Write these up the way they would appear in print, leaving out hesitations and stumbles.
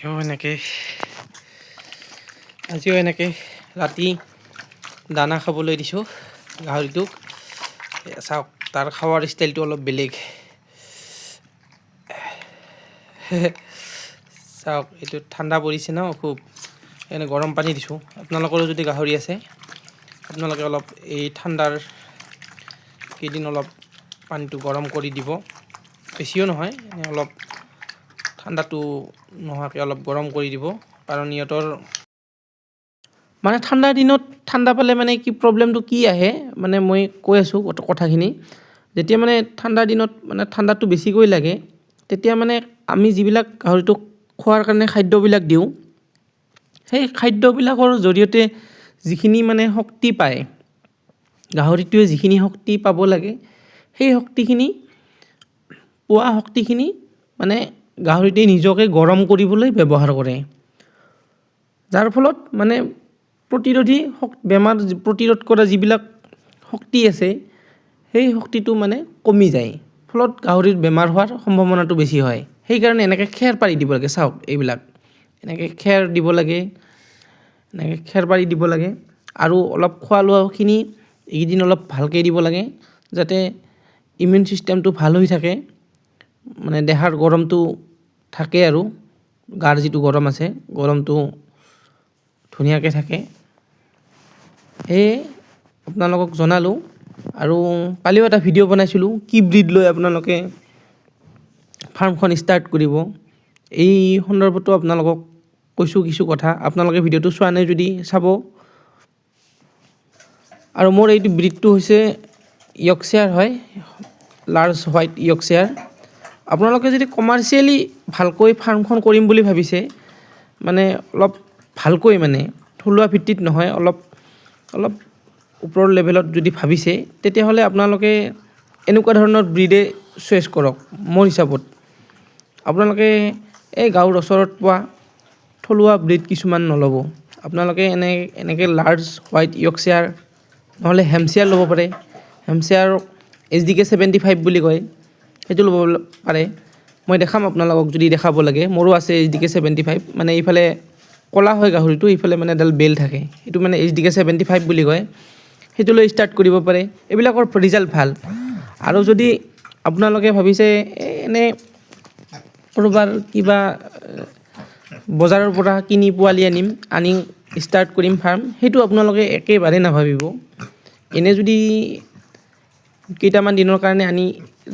আজিও এনেকৈ ৰাতি দানা খাবলৈ দিছোঁ গাহৰিটোক। চাওক তাৰ খোৱাৰ ষ্টাইলটো অলপ বেলেগ। চাওক এইটো ঠাণ্ডা পৰিছে ন খুব, এনে গৰম পানী দিছোঁ। আপোনালোকৰো যদি গাহৰি আছে আপোনালোকে অলপ এই ঠাণ্ডাৰ কেইদিন অলপ পানীটো গৰম কৰি দিব। বেছিও নহয়, অলপ ঠাণ্ডাটো নোহোৱাকৈ অলপ গৰম কৰি দিব। কাৰণ ইহঁতৰ মানে ঠাণ্ডাৰ দিনত ঠাণ্ডা পালে মানে কি প্ৰব্লেমটো কি আহে, মানে মই কৈ আছোঁ কথাখিনি। যেতিয়া মানে ঠাণ্ডাৰ দিনত মানে ঠাণ্ডাটো বেছিকৈ লাগে, তেতিয়া মানে আমি যিবিলাক গাহৰিটোক খোৱাৰ কাৰণে খাদ্যবিলাক দিওঁ, সেই খাদ্যবিলাকৰ জৰিয়তে যিখিনি মানে শক্তি পায়, গাহৰিটোৱে যিখিনি শক্তি পাব লাগে, সেই শক্তিখিনি পোৱা শক্তিখিনি মানে গাহৰিটোৱে নিজকে গৰম কৰিবলৈ ব্যৱহাৰ কৰে। যাৰ ফলত মানে বেমাৰ প্ৰতিৰোধ কৰা যিবিলাক শক্তি আছে, সেই শক্তিটো মানে কমি যায়। ফলত গাহৰিৰ বেমাৰ হোৱাৰ সম্ভাৱনাটো বেছি হয়। সেইকাৰণে এনেকৈ খেৰ পাৰি দিব লাগে। চাওক এইবিলাক এনেকৈ খেৰ দিব লাগে, এনেকৈ খেৰ পাৰি দিব লাগে। আৰু অলপ খোৱা লোৱাখিনি এইকেইদিন অলপ ভালকৈ দিব লাগে, যাতে ইমিউন ছিষ্টেমটো ভাল হৈ থাকে, মানে দেহাৰ গৰমটো থাকে আৰু গাৰ যিটো গৰম আছে, গৰমটো ধুনীয়াকৈ থাকে। সেয়ে আপোনালোকক জনালোঁ। আৰু কালিও এটা ভিডিঅ' বনাইছিলোঁ, কি ব্ৰীড লৈ আপোনালোকে ফাৰ্মখন ষ্টাৰ্ট কৰিব, এই সন্দৰ্ভতো আপোনালোকক কৈছোঁ কিছু কথা। আপোনালোকে ভিডিঅ'টো চোৱা নাই যদি চাব। আৰু মোৰ এইটো ব্ৰীডটো হৈছে য়ৰ্কশ্বায়াৰ হয়, লাৰ্জ হোৱাইট য়ৰ্কশ্বায়াৰ। আপোনালোকে যদি কমাৰ্চিয়েলি ভালকৈ ফাৰ্মখন কৰিম বুলি ভাবিছে, মানে অলপ ভালকৈ, মানে থলুৱা ভিত্তিত নহয়, অলপ ওপৰৰ লেভেলত যদি ভাবিছে, তেতিয়াহ'লে আপোনালোকে এনেকুৱা ধৰণৰ ব্ৰীডে চইচ কৰক। মোৰ হিচাপত আপোনালোকে এই গাঁৱৰ ওচৰত পোৱা থলুৱা ব্ৰীড কিছুমান নল'ব। আপোনালোকে এনেকৈ লাৰ্জ হোৱাইট য়ৰ্কশ্বায়াৰ নহ'লে হেম্পশ্বায়াৰ ল'ব পাৰে। হেম্পশ্বায়াৰ HDK 75 বুলি কয়, সেইটো ল'ব পাৰে। মই দেখাম আপোনালোকক যদি দেখাব লাগে। মোৰো আছে HDK 75, মানে এইফালে ক'লা হয় গাহৰিটো, এইফালে মানে এডাল বেল থাকে, সেইটো মানে HDK 75 বুলি কয়। সেইটো লৈ ষ্টাৰ্ট কৰিব পাৰে। এইবিলাকৰ ৰিজাল্ট ভাল। আৰু যদি আপোনালোকে ভাবিছে এনে ক'ৰবাৰ কিবা বজাৰৰ পৰা কিনি পোৱালি আনি ষ্টাৰ্ট কৰিম ফাৰ্ম, সেইটো আপোনালোকে একেবাৰে নাভাবিব। এনে যদি কেইটামান দিনৰ কাৰণে আনি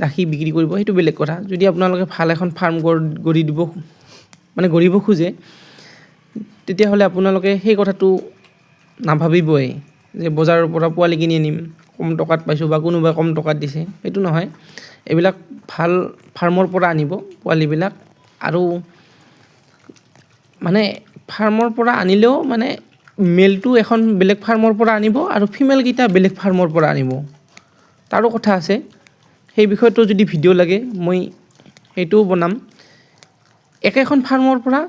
ৰাখি বিক্ৰী কৰিব, সেইটো বেলেগ কথা। যদি আপোনালোকে ভাল এখন ফাৰ্ম গঢ়িব খোজে, তেতিয়াহ'লে আপোনালোকে সেই কথাটো নাভাবিবই যে বজাৰৰ পৰা পোৱালি কিনি আনিম, কম টকাত পাইছোঁ বা কোনোবাই কম টকাত দিছে, সেইটো নহয়। এইবিলাক ভাল ফাৰ্মৰ পৰা আনিব পোৱালিবিলাক। আৰু মানে ফাৰ্মৰ পৰা আনিলেও মানে মেলটো এখন বেলেগ ফাৰ্মৰ পৰা আনিব আৰু ফিমেলকেইটা বেলেগ ফাৰ্মৰ পৰা আনিব, তাৰো কথা আছে। সেই বিষয়টো যদি ভিডিঅ' লাগে মই সেইটোও বনাম। একেখন ফাৰ্মৰ পৰা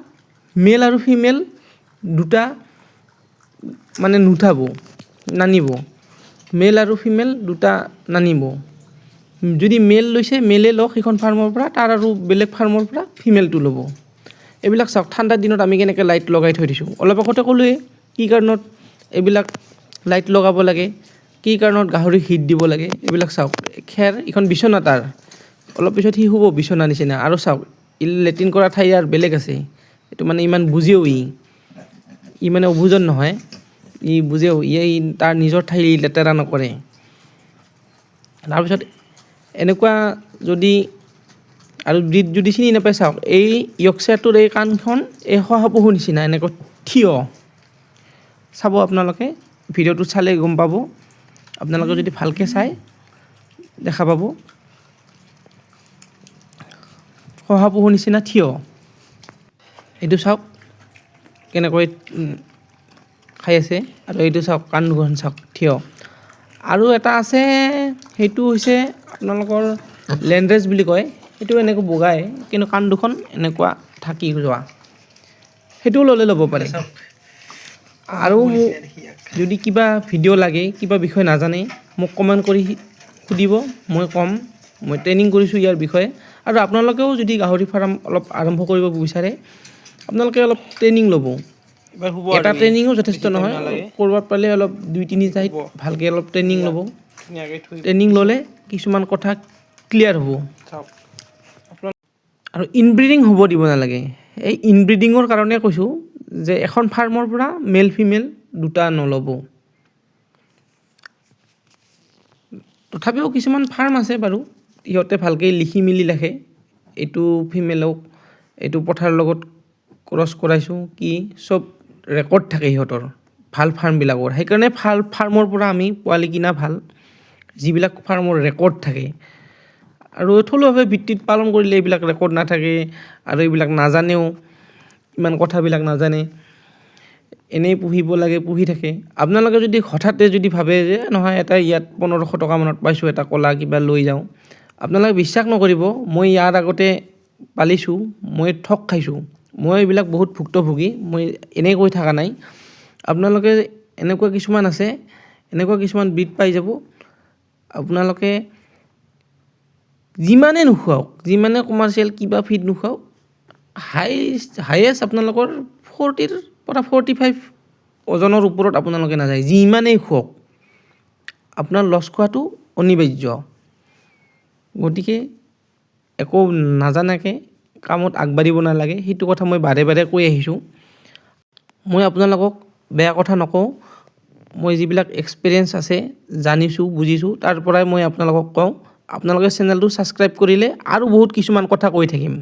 মেল আৰু ফিমেল দুটা মানে নানিব, মেল আৰু ফিমেল দুটা নানিব। যদি মেল লৈছে, মেলে লওক সেইখন ফাৰ্মৰ পৰা, তাৰ আৰু বেলেগ ফাৰ্মৰ পৰা ফিমেলটো ল'ব। এইবিলাক চাওক, ঠাণ্ডাৰ দিনত আমি কেনেকৈ লাইট লগাই থৈ দিছোঁ। অলপ আগতে ক'লোৱেই কি কাৰণত এইবিলাক লাইট লগাব লাগে, কি কাৰণত গাহৰিক হিট দিব লাগে। এইবিলাক চাওক, খেৰ, এইখন বিচনা তাৰ, অলপ পিছত সি শুব বিচনা নিচিনা। আৰু চাওক, লেট্ৰিন কৰা ঠাই আৰু বেলেগ আছে, এইটো মানে ইমান বুজেও, ই মানে অবুজন নহয়, ই বুজেও, তাৰ নিজৰ ঠাই লেতেৰা নকৰে। তাৰপিছত এনেকুৱা যদি আৰু ব্ৰীড যদি চিনি নাপায়, চাওক এই য়ৰ্কশ্বায়াৰটোৰ এই কাণখন এই শহাপহুৰ নিচিনা এনেকৈ থিয়। চাব আপোনালোকে, ভিডিঅ'টো চালে গম পাব। আপোনালোকে যদি ভালকৈ চাই দেখা পাব, শহাপহুৰ নিচিনা থিয়। এইটো চাওক কেনেকৈ খাই আছে, আৰু এইটো চাওক কাণ দুখন চাওক থিয়। আৰু এটা আছে, সেইটো হৈছে আপোনালোকৰ লেণ্ডৰেজ বুলি কয়, সেইটো এনেকৈ বগাই, কিন্তু কাণ দুখন এনেকুৱা থাকি যোৱা, সেইটোও ল'ব পাৰে। আৰু মোক যদি কিবা ভিডিঅ' লাগে, কিবা বিষয় নাজানে, মোক কমেণ্ট কৰি সুধিব, মই ক'ম। মই ট্ৰেইনিং কৰিছোঁ ইয়াৰ বিষয়ে। আৰু আপোনালোকেও যদি গাহৰি ফাৰ্ম অলপ আৰম্ভ কৰিব বিচাৰে, আপোনালোকে অলপ ট্ৰেইনিং ল'ব। এবাৰ শুব এটা আৰু ট্ৰেইনিঙো যথেষ্ট বেছি টাইম নহয়, নালাগে। ক'ৰবাত পালে অলপ 2-3 ঠাইত শুব। ভালকৈ অলপ ট্ৰেইনিং ল'ব। ধুনীয়াকৈ থৈ ট্ৰেইনিং ল'লে কিছুমান কথা ক্লিয়াৰ হ'ব। চাওক আৰু ইনব্ৰিডিং হ'ব দিব নালাগে। এই ইনব্ৰিডিঙৰ কাৰণে কৈছোঁ যে এখন ফাৰ্মৰ পৰা মেল ফিমেল দুটা নল'ব। তথাপিও কিছুমান ফাৰ্ম আছে বাৰু, সিহঁতে ভালকৈ লিখি মেলি ৰাখে, এইটো ফিমেলক এইটো পঠাৰ লগত ক্ৰছ কৰাইছোঁ কি, চব ৰেকৰ্ড থাকে সিহঁতৰ ভাল ফাৰ্মবিলাকৰ। সেইকাৰণে ভাল ফাৰ্মৰ পৰা আমি পোৱালি কিনা ভাল, যিবিলাক ফাৰ্মৰ ৰেকৰ্ড থাকে। আৰু থলুৱাভাৱে ভিত্তিত পালন কৰিলে এইবিলাক ৰেকৰ্ড নাথাকে আৰু এইবিলাক নাজানেও, ইমান কথাবিলাক নাজানে, এনেই পুহিব লাগে পুহি থাকে। আপোনালোকে যদি হঠাতে যদি ভাবে যে নহয় এটা ইয়াত 1500 টকা মানত পাইছোঁ এটা ক'লা কিবা লৈ যাওঁ, আপোনালোকে বিশ্বাস নকৰিব, মই ইয়াৰ আগতে পালিছোঁ, মই ঠগ খাইছোঁ। মই এইবিলাক বহুত ভুক্তভোগী, মই এনেই কৈ থকা নাই। আপোনালোকে এনেকুৱা কিছুমান আছে, এনেকুৱা কিছুমান ব্ৰীড পাই যাব, আপোনালোকে যিমানে নোখোৱাওক, যিমানে কমাৰ্চিয়েল কিবা ফিড নোখোৱাওক, হায়েষ্ট আপোনালোকৰ 40ৰ পৰা 45 ওজনৰ ওপৰত আপোনালোকে নাযায়। যিমানেই খুৱাওক আপোনাৰ লছ খোৱাটো অনিবাৰ্য। গতিকে একো নাজানাকৈ কামত আগবাঢ়িব নালাগে, সেইটো কথা মই বাৰে বাৰে কৈ আহিছোঁ। মই আপোনালোকক বেয়া কথা নকওঁ, মই যিবিলাক এক্সপিৰিয়েঞ্চ আছে, জানিছোঁ বুজিছোঁ, তাৰ পৰাই মই আপোনালোকক কওঁ। আপোনালোকে চেনেলটো ছাবস্ক্ৰাইব কৰিলে আৰু বহুত কিছুমান কথা কৈ থাকিম।